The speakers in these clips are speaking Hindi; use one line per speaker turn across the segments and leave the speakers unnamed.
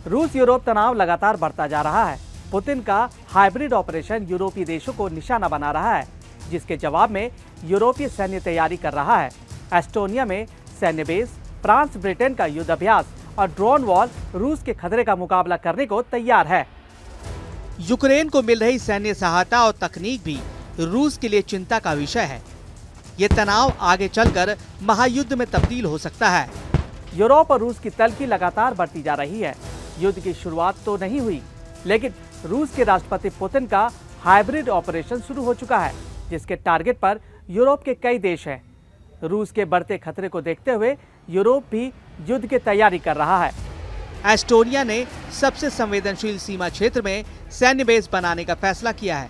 रूस यूरोप तनाव लगातार बढ़ता जा रहा है। पुतिन का हाइब्रिड ऑपरेशन यूरोपीय देशों को निशाना बना रहा है, जिसके जवाब में यूरोपीय सैन्य तैयारी कर रहा है। एस्टोनिया में सैन्य बेस, फ्रांस ब्रिटेन का युद्ध अभ्यास और ड्रोन वॉर रूस के खतरे का मुकाबला करने को तैयार है।
यूक्रेन को मिल रही सैन्य सहायता और तकनीक भी रूस के लिए चिंता का विषय है। ये तनाव आगे चलकर महायुद्ध में तब्दील हो सकता है।
यूरोप और रूस की तल्खी लगातार बढ़ती जा रही है। युद्ध की शुरुआत तो नहीं हुई, लेकिन रूस के राष्ट्रपति पुतिन का हाइब्रिड ऑपरेशन शुरू हो चुका है, जिसके टारगेट पर यूरोप के कई देश हैं। रूस के बढ़ते खतरे को देखते हुए यूरोप भी युद्ध की तैयारी कर रहा है।
एस्टोनिया ने सबसे संवेदनशील सीमा क्षेत्र में सैन्य बेस बनाने का फैसला किया है।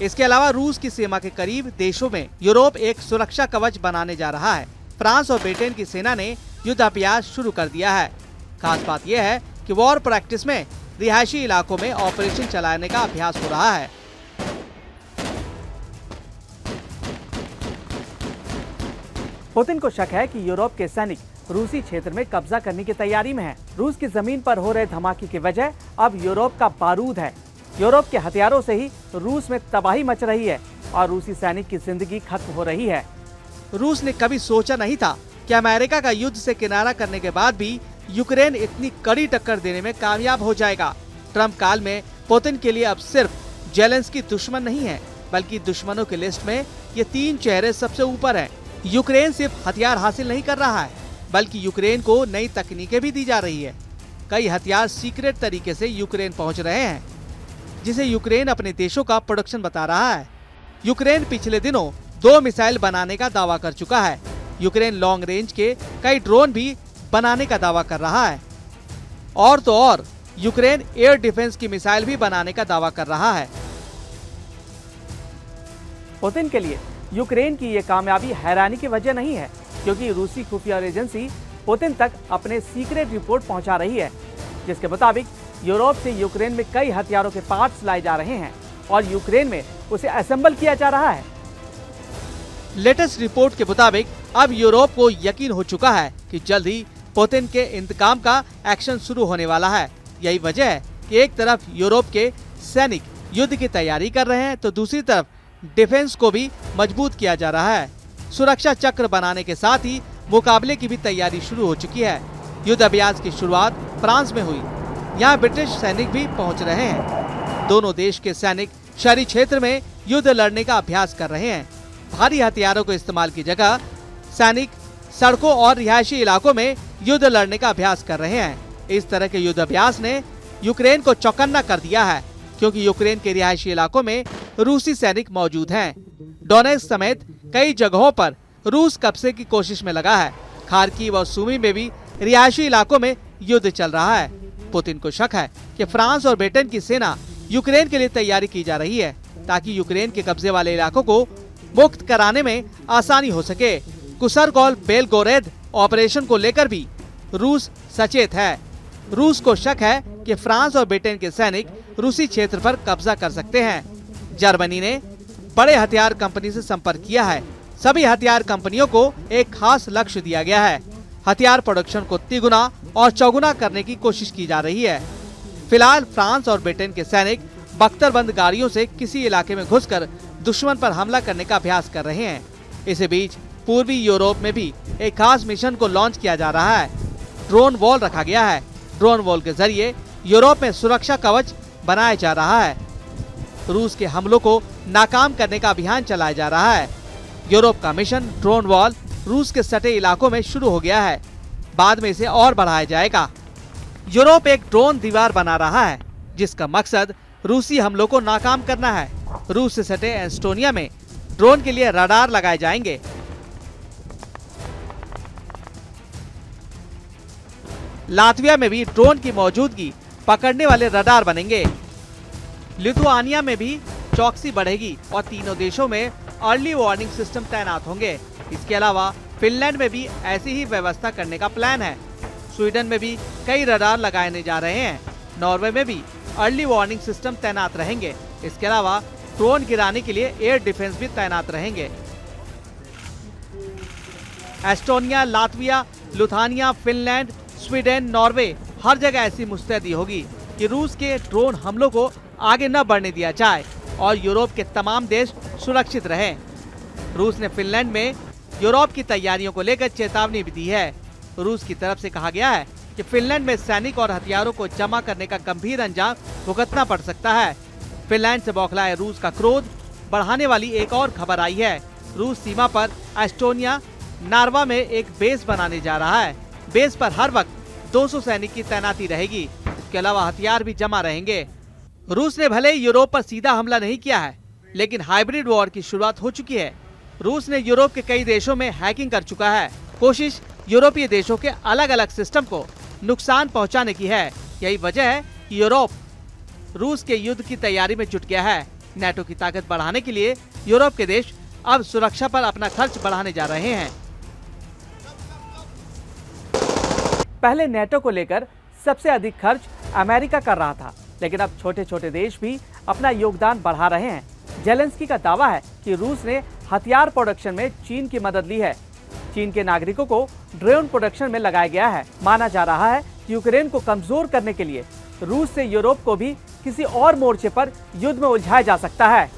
इसके अलावा रूस की सीमा के करीब देशों में यूरोप एक सुरक्षा कवच बनाने जा रहा है। फ्रांस और ब्रिटेन की सेना ने युद्ध अभ्यास शुरू कर दिया है। खास बात यह है कि वॉर प्रैक्टिस में रिहायशी इलाकों में ऑपरेशन चलाने का अभ्यास हो रहा है।
पुतिन को शक है कि यूरोप के सैनिक रूसी क्षेत्र में कब्जा करने की तैयारी में हैं। रूस की जमीन पर हो रहे धमाके की वजह अब यूरोप का बारूद है। यूरोप के हथियारों से ही रूस में तबाही मच रही है और रूसी सैनिक की जिंदगी खत्म हो रही है।
रूस ने कभी सोचा नहीं था कि अमेरिका का युद्ध से किनारा करने के बाद भी यूक्रेन इतनी कड़ी टक्कर देने में कामयाब हो जाएगा। ट्रम्प काल में पुतिन के लिए अब सिर्फ जेलेंस्की दुश्मन नहीं है, बल्कि दुश्मनों की लिस्ट में ये तीन चेहरे सबसे ऊपर हैं। यूक्रेन सिर्फ हथियार हासिल नहीं कर रहा है, बल्कि यूक्रेन को नई तकनीकें भी दी जा रही है। कई हथियार सीक्रेट तरीके से यूक्रेन पहुंच रहे हैं, जिसे यूक्रेन अपने देशों का प्रोडक्शन बता रहा है। यूक्रेन पिछले दिनों 2 मिसाइल बनाने का दावा कर चुका है। यूक्रेन लॉन्ग रेंज के कई ड्रोन भी बनाने का दावा कर रहा है। और तो और यूक्रेन एयर डिफेंस की मिसाइल भी बनाने का दावा कर रहा है।
पुतिन के लिए यूक्रेन की ये कामयाबी हैरानी की वजह नहीं है, क्योंकि रूसी खुफिया एजेंसी पुतिन तक अपने सीक्रेट रिपोर्ट पहुंचा रही है, जिसके मुताबिक यूरोप से यूक्रेन में कई हथियारों के पार्ट्स लाए जा रहे हैं और यूक्रेन में उसे असेंबल किया जा रहा है।
लेटेस्ट रिपोर्ट के मुताबिक अब यूरोप को यकीन हो चुका है कि जल्द ही पुतिन के इंतकाम का एक्शन शुरू होने वाला है। यही वजह है कि एक तरफ यूरोप के सैनिक युद्ध की तैयारी कर रहे हैं, तो दूसरी तरफ डिफेंस को भी मजबूत किया जा रहा है। सुरक्षा चक्र बनाने के साथ ही मुकाबले की भी तैयारी शुरू हो चुकी है। युद्ध अभ्यास की शुरुआत फ्रांस में हुई। यहाँ ब्रिटिश सैनिक भी पहुँच रहे हैं। दोनों देश के सैनिक शहरी क्षेत्र में युद्ध लड़ने का अभ्यास कर रहे हैं। भारी हथियारों को इस्तेमाल की जगह सैनिक सड़कों और रिहायशी इलाकों में युद्ध लड़ने का अभ्यास कर रहे हैं। इस तरह के युद्ध अभ्यास ने यूक्रेन को चौकन्ना कर दिया है, क्योंकि यूक्रेन के रिहायशी इलाकों में रूसी सैनिक मौजूद हैं। डोनेट्स्क समेत कई जगहों पर रूस कब्जे की कोशिश में लगा है। खार्किव और सूमी में भी रिहायशी इलाकों में युद्ध चल रहा है। पुतिन को शक है कि फ्रांस और ब्रिटेन की सेना यूक्रेन के लिए तैयारी की जा रही है, ताकि यूक्रेन के कब्जे वाले इलाकों को मुक्त कराने में आसानी हो सके। कुसरकॉल बेलगोरेद ऑपरेशन को लेकर भी रूस सचेत है। रूस को शक है कि फ्रांस और ब्रिटेन के सैनिक रूसी क्षेत्र पर कब्जा कर सकते हैं। जर्मनी ने बड़े हथियार कंपनी से संपर्क किया है। सभी हथियार कंपनियों को एक खास लक्ष्य दिया गया है। हथियार प्रोडक्शन को तिगुना और चौगुना करने की कोशिश की जा रही है। फिलहाल फ्रांस और ब्रिटेन के सैनिक बख्तरबंद गाड़ियों से किसी इलाके में घुसकर दुश्मन पर हमला करने का अभ्यास कर रहे हैं। इसी बीच पूर्वी यूरोप में भी एक खास मिशन को लॉन्च किया जा रहा है। ड्रोन वॉल रखा गया है। ड्रोन वॉल के जरिए यूरोप में सुरक्षा कवच बनाया जा रहा है। रूस के हमलों को नाकाम करने का अभियान चलाया जा रहा है। यूरोप का मिशन ड्रोन वॉल रूस के सटे इलाकों में शुरू हो गया है। बाद में इसे और बढ़ाया जाएगा। यूरोप एक ड्रोन दीवार बना रहा है, जिसका मकसद रूसी हमलों को नाकाम करना है। रूस से सटे एस्टोनिया में ड्रोन के लिए रडार लगाए जाएंगे। लातविया में भी ड्रोन की मौजूदगी पकड़ने वाले रडार बनेंगे। लिथुआनिया में भी चौकसी बढ़ेगी और तीनों देशों में अर्ली वार्निंग सिस्टम तैनात होंगे। इसके अलावा फिनलैंड में भी ऐसी ही व्यवस्था करने का प्लान है। स्वीडन में भी कई रडार लगाए जा रहे हैं। नॉर्वे में भी अर्ली वार्निंग सिस्टम तैनात रहेंगे। इसके अलावा ड्रोन गिराने के लिए एयर डिफेंस भी तैनात रहेंगे। Estonia, Latvia, Lithuania, Finland, Sweden, Norway हर जगह ऐसी मुस्तैदी होगी कि रूस के ड्रोन हमलों को आगे न बढ़ने दिया जाए और यूरोप के तमाम देश सुरक्षित रहें। रूस ने फिनलैंड में यूरोप की तैयारियों को लेकर चेतावनी भी दी है। रूस की तरफ से कहा गया है कि फिनलैंड में सैनिक और हथियारों को जमा करने का गंभीर अंजाम भुगतना पड़ सकता है। फिनलैंड से बौखलाए रूस का क्रोध बढ़ाने वाली एक और खबर आई है। रूस सीमा पर एस्टोनिया नार्वा में एक बेस बनाने जा रहा है। बेस पर हर वक्त 200 सैनिक की तैनाती रहेगी। इसके अलावा हथियार भी जमा रहेंगे। रूस ने भले यूरोप पर सीधा हमला नहीं किया है, लेकिन हाइब्रिड वॉर की शुरुआत हो चुकी है। रूस ने यूरोप के कई देशों में हैकिंग कर चुका है। कोशिश यूरोपीय देशों के अलग अलग सिस्टम को नुकसान पहुंचाने की है। यही वजह है कि यूरोप रूस के युद्ध की तैयारी में जुट गया है। नेटो की ताकत बढ़ाने के लिए यूरोप के देश अब सुरक्षा पर अपना खर्च बढ़ाने जा रहे हैं।
पहले नेटो को लेकर सबसे अधिक खर्च अमेरिका कर रहा था, लेकिन अब छोटे छोटे देश भी अपना योगदान बढ़ा रहे हैं। जेलेंस्की का दावा है कि रूस ने हथियार प्रोडक्शन में चीन की मदद ली है। चीन के नागरिकों को ड्रोन प्रोडक्शन में लगाया गया है। माना जा रहा है कि यूक्रेन को कमजोर करने के लिए रूस से यूरोप को भी किसी और मोर्चे पर युद्ध में उलझाया जा सकता है।